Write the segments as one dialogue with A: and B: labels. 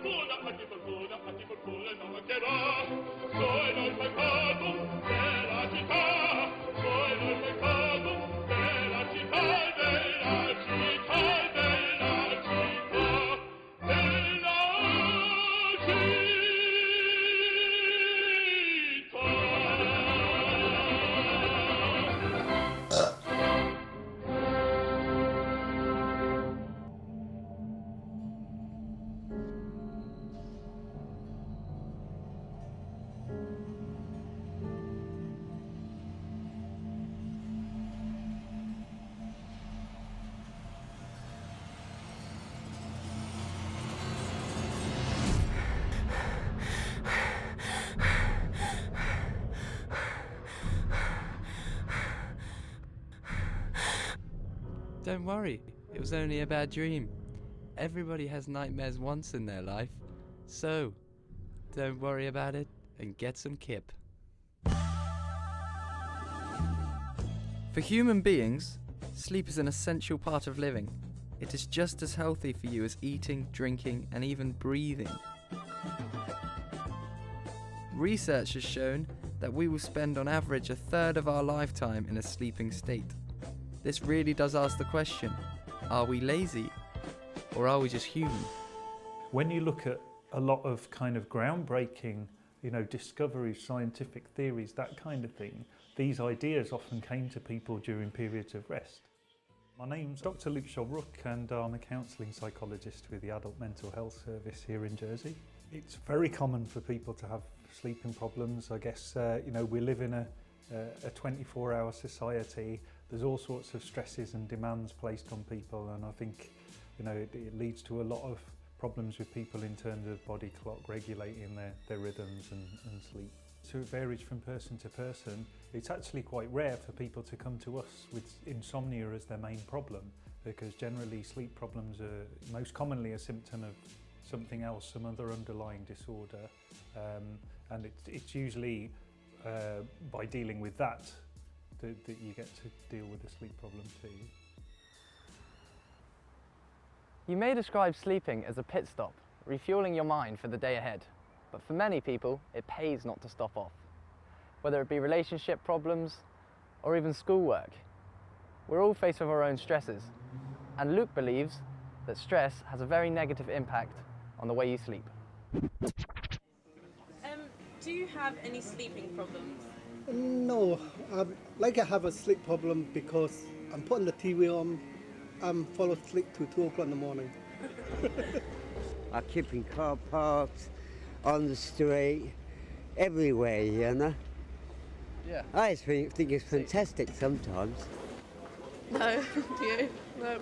A: a chi fortuna non mancherà. Noi non peccatum della città, noi non peccatum della città, della città, della città, della
B: Don't worry, it was only a bad dream. Everybody has nightmares once in their life, so don't worry about it and get some kip. For human beings, sleep is an essential part of living. It is just as healthy for you as eating, drinking, and even breathing. Research has shown that we will spend on average a third of our lifetime in a sleeping state. This really does ask the question, are we lazy or are we just human?
C: When you look at a lot of kind of groundbreaking, discoveries, scientific theories, that kind of thing, these ideas often came to people during periods of rest. My name's Dr. Luke Shulrook and I'm a counselling psychologist with the Adult Mental Health Service here in Jersey. It's very common for people to have sleeping problems. I guess, we live in a 24-hour society. There's all sorts of stresses and demands placed on people, and I think it leads to a lot of problems with people in terms of body clock regulating their rhythms and sleep. So it varies from person to person. It's actually quite rare for people to come to us with insomnia as their main problem, because generally sleep problems are most commonly a symptom of something else, some other underlying disorder, and it's usually by dealing with that you get to deal with the sleep problem too.
D: You may describe sleeping as a pit stop, refueling your mind for the day ahead. But for many people, it pays not to stop off. Whether it be relationship problems or even schoolwork, we're all faced with our own stresses. And Luke believes that stress has a very negative impact on the way you sleep.
E: Do you have any sleeping problems?
F: No, I have a sleep problem because I'm putting the TV on, I'm fall asleep till 2 o'clock in the morning.
G: I keep in car parks, on the street, everywhere,
D: Yeah.
G: I think it's fantastic sometimes.
E: No, do you? No.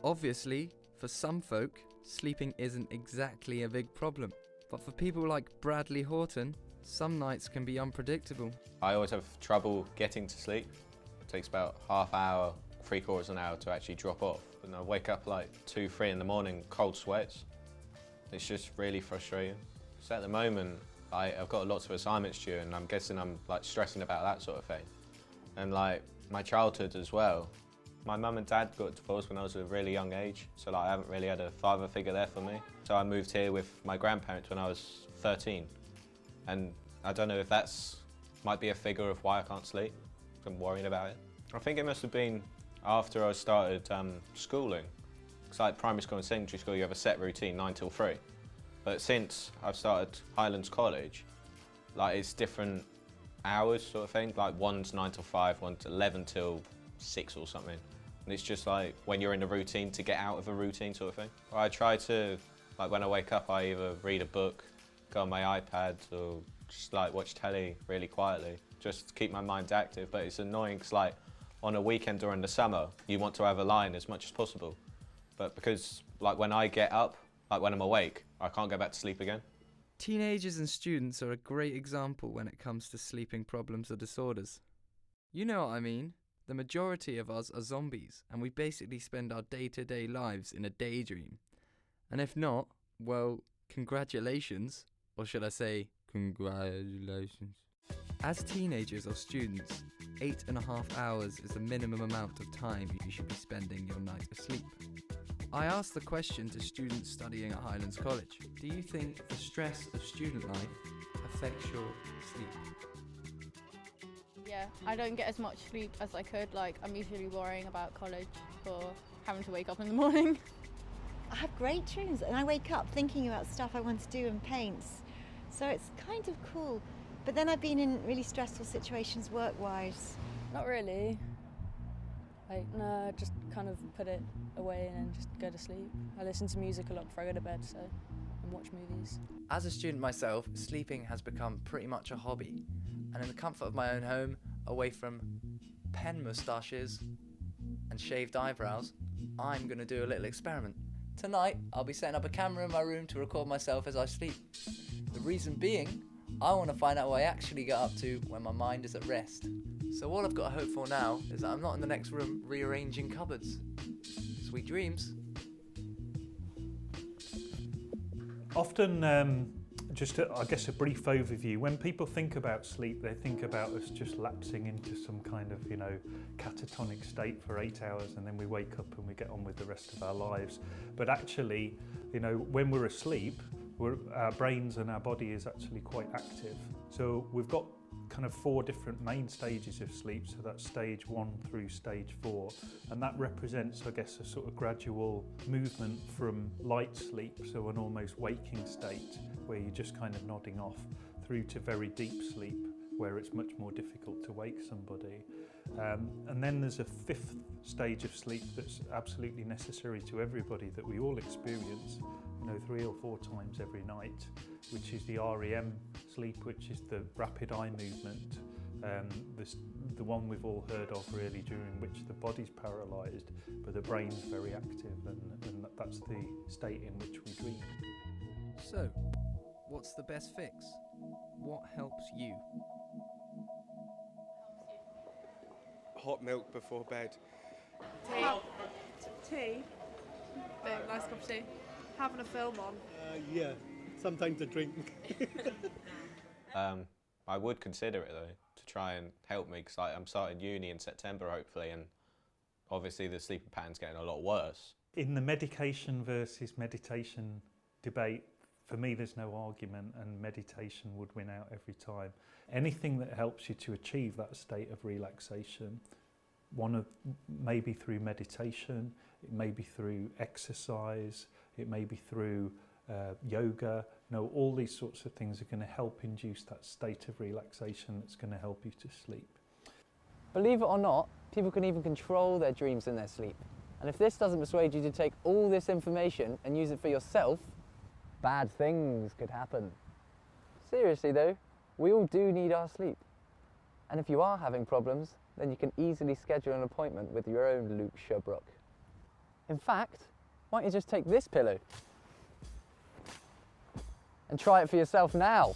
B: Obviously, for some folk, sleeping isn't exactly a big problem. But for people like Bradley Horton, some nights can be unpredictable.
H: I always have trouble getting to sleep. It takes about half hour, 3/4 an hour to actually drop off. And I wake up like 2, 3 in the morning, cold sweats. It's just really frustrating. So at the moment, I've got lots of assignments due and I'm guessing I'm like stressing about that sort of thing. And like my childhood as well. My mum and dad got divorced when I was at a really young age, so like I haven't really had a father figure there for me. So I moved here with my grandparents when I was 13. And I don't know if might be a figure of why I can't sleep. I'm worrying about it. I think it must have been after I started schooling. Because like primary school and secondary school, you have a set routine, 9 till 3. But since I've started Highlands College, like it's different hours sort of thing. Like one's 9 till 5, one's 11 till 6 or something. And it's just like when you're in a routine to get out of a routine sort of thing. I try to, like when I wake up, I either read a book, go on my iPad, or just like watch telly really quietly, just to keep my mind active. But it's annoying because like on a weekend during the summer, you want to have a line as much as possible. But because like when I get up, like when I'm awake, I can't go back to sleep again.
B: Teenagers and students are a great example when it comes to sleeping problems or disorders. You know what I mean? The majority of us are zombies, and we basically spend our day-to-day lives in a daydream. And if not, well, congratulations, or should I say, congratulations. As teenagers or students, 8.5 hours is the minimum amount of time you should be spending your night asleep. I asked the question to students studying at Highlands College. Do you think the stress of student life affects your sleep?
I: Yeah, I don't get as much sleep as I could. Like, I'm usually worrying about college or having to wake up in the morning.
J: I have great dreams and I wake up thinking about stuff I want to do and paints. So it's kind of cool. But then I've been in really stressful situations work-wise.
K: Not really. Like, no, just kind of put it away and then just go to sleep. I listen to music a lot before I go to bed, so, and watch movies.
D: As a student myself, sleeping has become pretty much a hobby. And in the comfort of my own home, away from pen moustaches and shaved eyebrows, I'm going to do a little experiment. Tonight, I'll be setting up a camera in my room to record myself as I sleep. The reason being, I want to find out what I actually get up to when my mind is at rest. So all I've got to hope for now is that I'm not in the next room rearranging cupboards. Sweet dreams.
C: Often, I guess a brief overview. When people think about sleep, they think about us just lapsing into some kind of, catatonic state for 8 hours and then we wake up and we get on with the rest of our lives. But actually, when we're asleep, our brains and our body is actually quite active. So we've got kind of 4 different main stages of sleep, so that's stage 1 through stage 4, and that represents, I guess, a sort of gradual movement from light sleep, so an almost waking state where you're just kind of nodding off, through to very deep sleep where it's much more difficult to wake somebody. And then there's a 5th stage of sleep that's absolutely necessary to everybody, that we all experience 3 or 4 times every night, which is the REM sleep, which is the rapid eye movement, the one we've all heard of really, during which the body's paralysed but the brain's very active, and that's the state in which we dream.
B: So, what's the best fix? What helps you?
L: Hot milk before bed.
E: Tea. Nice cup of tea. Having a film on.
F: Yeah, sometimes a drink.
H: I would consider it though, to try and help me, because I'm starting uni in September hopefully, and obviously the sleeping pattern's getting a lot worse.
C: In the medication versus meditation debate, for me there's no argument, and meditation would win out every time. Anything that helps you to achieve that state of relaxation, maybe through meditation, it may be through exercise, it may be through yoga, all these sorts of things are going to help induce that state of relaxation that's going to help you to sleep.
D: Believe it or not, people can even control their dreams in their sleep. And if this doesn't persuade you to take all this information and use it for yourself, bad things could happen. Seriously though, we all do need our sleep. And if you are having problems, then you can easily schedule an appointment with your own Luke Shubrok. In fact, why don't you just take this pillow and try it for yourself now?